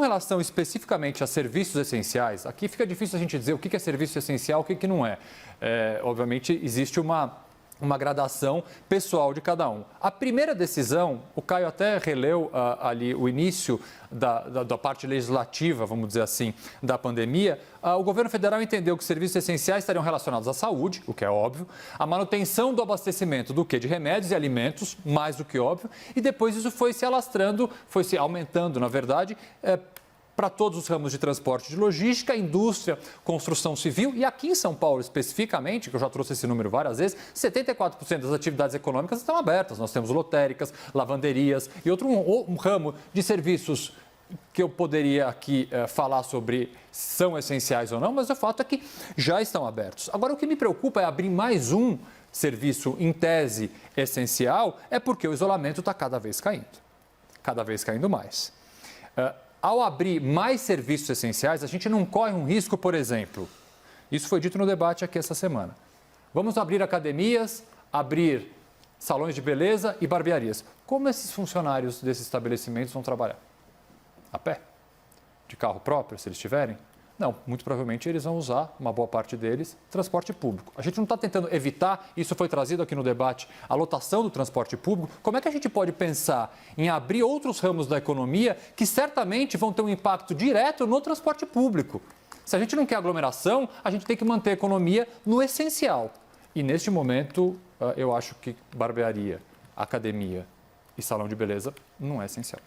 relação especificamente a serviços essenciais, aqui fica difícil a gente dizer o que é serviço essencial, o que não é. Obviamente, existe uma gradação pessoal de cada um. A primeira decisão, o Caio até releu ali o início da parte legislativa, vamos dizer assim, da pandemia. O governo federal entendeu que serviços essenciais estariam relacionados à saúde, o que é óbvio, a manutenção do abastecimento de remédios e alimentos, mais do que óbvio, e depois isso foi se alastrando, foi se aumentando, na verdade, para todos os ramos de transporte de logística, indústria, construção civil e aqui em São Paulo especificamente, que eu já trouxe esse número várias vezes, 74% das atividades econômicas estão abertas. Nós temos lotéricas, lavanderias e um ramo de serviços que eu poderia aqui falar sobre se são essenciais ou não, mas o fato é que já estão abertos. Agora, o que me preocupa é abrir mais um serviço em tese essencial, é porque o isolamento está cada vez caindo mais. Ao abrir mais serviços essenciais, a gente não corre um risco, por exemplo, isso foi dito no debate aqui essa semana. Vamos abrir academias, abrir salões de beleza e barbearias. Como esses funcionários desses estabelecimentos vão trabalhar? A pé? De carro próprio, se eles tiverem? Não, muito provavelmente eles vão usar, uma boa parte deles, transporte público. A gente não está tentando evitar, isso foi trazido aqui no debate, a lotação do transporte público. Como é que a gente pode pensar em abrir outros ramos da economia que certamente vão ter um impacto direto no transporte público? Se a gente não quer aglomeração, a gente tem que manter a economia no essencial. E neste momento, eu acho que barbearia, academia e salão de beleza não é essencial.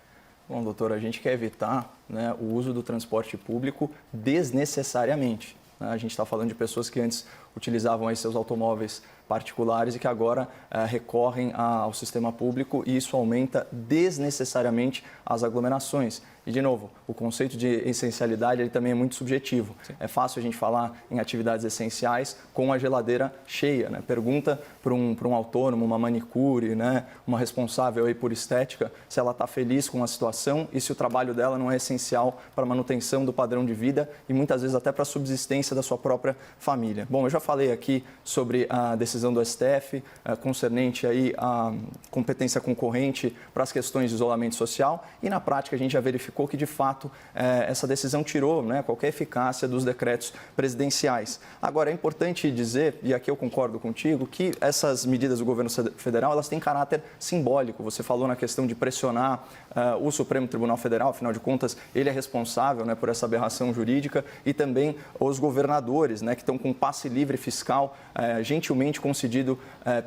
Bom, doutor, a gente quer evitar, né, o uso do transporte público desnecessariamente. A gente está falando de pessoas que antes utilizavam aí seus automóveis particulares e que agora recorrem ao sistema público e isso aumenta desnecessariamente as aglomerações. E, de novo, o conceito de essencialidade ele também é muito subjetivo. Sim. É fácil a gente falar em atividades essenciais com a geladeira cheia, né? Pergunta para um autônomo, uma manicure, né? Uma responsável aí por estética, se ela está feliz com a situação e se o trabalho dela não é essencial para a manutenção do padrão de vida e muitas vezes até para a subsistência da sua própria família. Bom, eu já falei aqui sobre a decisão do STF concernente aí a competência concorrente para as questões de isolamento social e na prática a gente já verificou que, de fato, essa decisão tirou, né, qualquer eficácia dos decretos presidenciais. Agora, é importante dizer, e aqui eu concordo contigo, que essas medidas do governo federal elas têm caráter simbólico. Você falou na questão de pressionar o Supremo Tribunal Federal, afinal de contas, ele é responsável, né, por essa aberração jurídica, e também os governadores, né, que estão com passe livre fiscal gentilmente concedido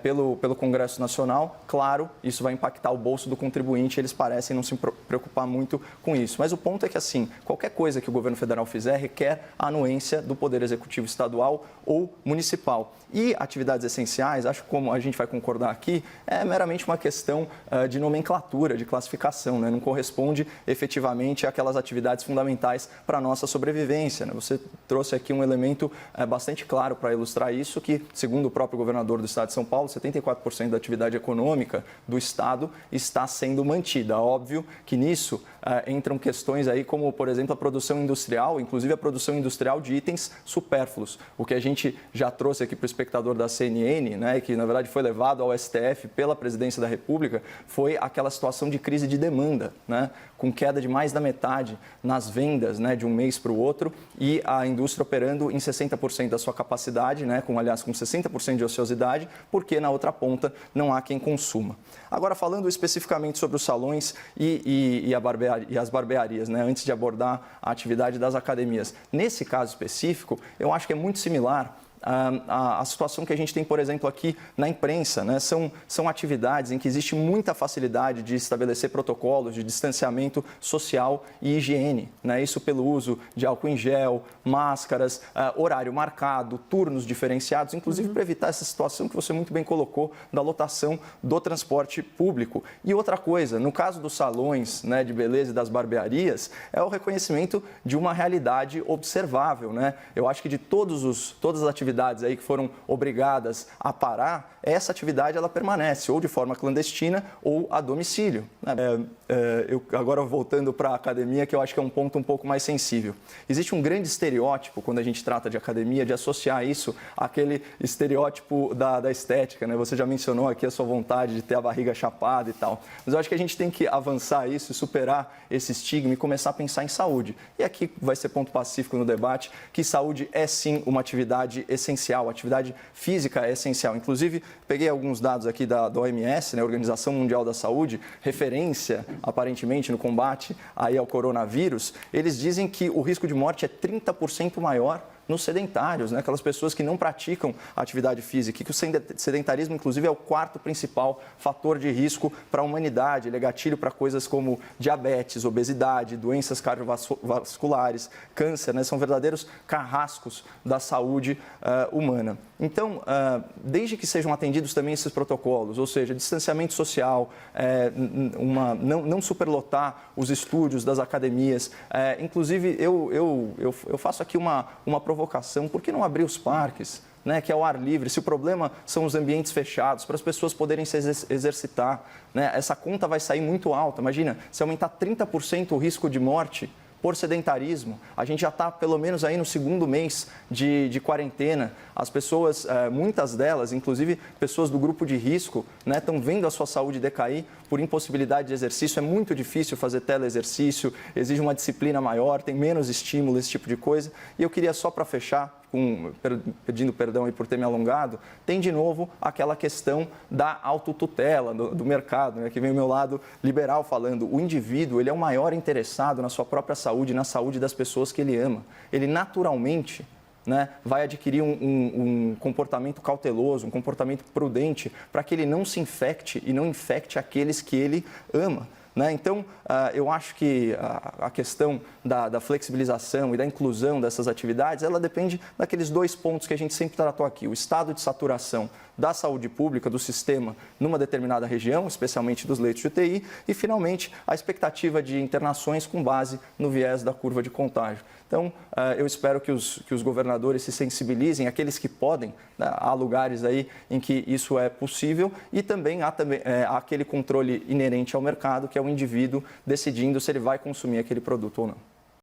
pelo Congresso Nacional. Claro, isso vai impactar o bolso do contribuinte, eles parecem não se preocupar muito com isso. Mas o ponto é que, assim, qualquer coisa que o governo federal fizer requer a anuência do Poder Executivo Estadual ou municipal. E atividades essenciais, acho que como a gente vai concordar aqui, é meramente uma questão de nomenclatura, de classificação, né? Não corresponde efetivamente àquelas atividades fundamentais para a nossa sobrevivência, né? Você trouxe aqui um elemento bastante claro para ilustrar isso, que, segundo o próprio governador do estado de São Paulo, 74% da atividade econômica do estado está sendo mantida. Óbvio que nisso entram questões aí como, por exemplo, a produção industrial, inclusive a produção industrial de itens supérfluos. O que a gente já trouxe aqui para o espectador da CNN, né, que na verdade foi levado ao STF pela Presidência da República, foi aquela situação de crise de demanda, né, com queda de mais da metade nas vendas, né, de um mês para o outro e a indústria operando em 60% da sua capacidade, né, com 60% de ociosidade, porque na outra ponta não há quem consuma. Agora, falando especificamente sobre os salões e as barbearias, né, antes de abordar a atividade das academias. Nesse caso específico, eu acho que é muito similar a situação que a gente tem, por exemplo, aqui na imprensa, né? São atividades em que existe muita facilidade de estabelecer protocolos de distanciamento social e higiene, né? Isso pelo uso de álcool em gel, máscaras, horário marcado, turnos diferenciados, inclusive para evitar essa situação que você muito bem colocou da lotação do transporte público. E outra coisa, no caso dos salões, né, de beleza e das barbearias, é o reconhecimento de uma realidade observável, né? Eu acho que de todas as atividades atividades aí que foram obrigadas a parar, essa atividade ela permanece ou de forma clandestina ou a domicílio. Agora voltando para a academia, que eu acho que é um ponto um pouco mais sensível. Existe um grande estereótipo, quando a gente trata de academia, de associar isso àquele estereótipo da estética, né? Você já mencionou aqui a sua vontade de ter a barriga chapada e tal. Mas eu acho que a gente tem que avançar isso e superar esse estigma e começar a pensar em saúde. E aqui vai ser ponto pacífico no debate, que saúde é sim uma atividade essencial, atividade física é essencial. Inclusive, peguei alguns dados aqui da OMS, né, Organização Mundial da Saúde, referência aparentemente no combate aí ao coronavírus. Eles dizem que o risco de morte é 30% maior nos sedentários, né? Aquelas pessoas que não praticam atividade física, e que o sedentarismo, inclusive, é o quarto principal fator de risco para a humanidade. Ele é gatilho para coisas como diabetes, obesidade, doenças cardiovasculares, câncer, né? São verdadeiros carrascos da saúde humana. Então, desde que sejam atendidos também esses protocolos, ou seja, distanciamento social, não superlotar os estúdios das academias, inclusive eu faço aqui uma provocação, por que não abrir os parques, né, que é o ar livre? Se o problema são os ambientes fechados, para as pessoas poderem se exercitar, né, essa conta vai sair muito alta. Imagina, se aumentar 30% o risco de morte por sedentarismo, a gente já está pelo menos aí no segundo mês de quarentena. As pessoas, muitas delas, inclusive pessoas do grupo de risco, né, estão vendo a sua saúde decair por impossibilidade de exercício. É muito difícil fazer teleexercício, exige uma disciplina maior, tem menos estímulo, esse tipo de coisa. E eu queria só para fechar, pedindo perdão aí por ter me alongado, tem de novo aquela questão da autotutela do mercado, né, que vem o meu lado liberal falando. O indivíduo, ele é o maior interessado na sua própria saúde, na saúde das pessoas que ele ama. Ele naturalmente, né, vai adquirir um comportamento cauteloso, um comportamento prudente, para que ele não se infecte e não infecte aqueles que ele ama. Né? Então, eu acho que a questão da flexibilização e da inclusão dessas atividades, ela depende daqueles dois pontos que a gente sempre tratou aqui. O estado de saturação da saúde pública, do sistema, numa determinada região, especialmente dos leitos de UTI, e, finalmente, a expectativa de internações com base no viés da curva de contágio. Então, eu espero que os governadores se sensibilizem, aqueles que podem, né? Há lugares aí em que isso é possível, e também há aquele controle inerente ao mercado, que é o indivíduo decidindo se ele vai consumir aquele produto ou não.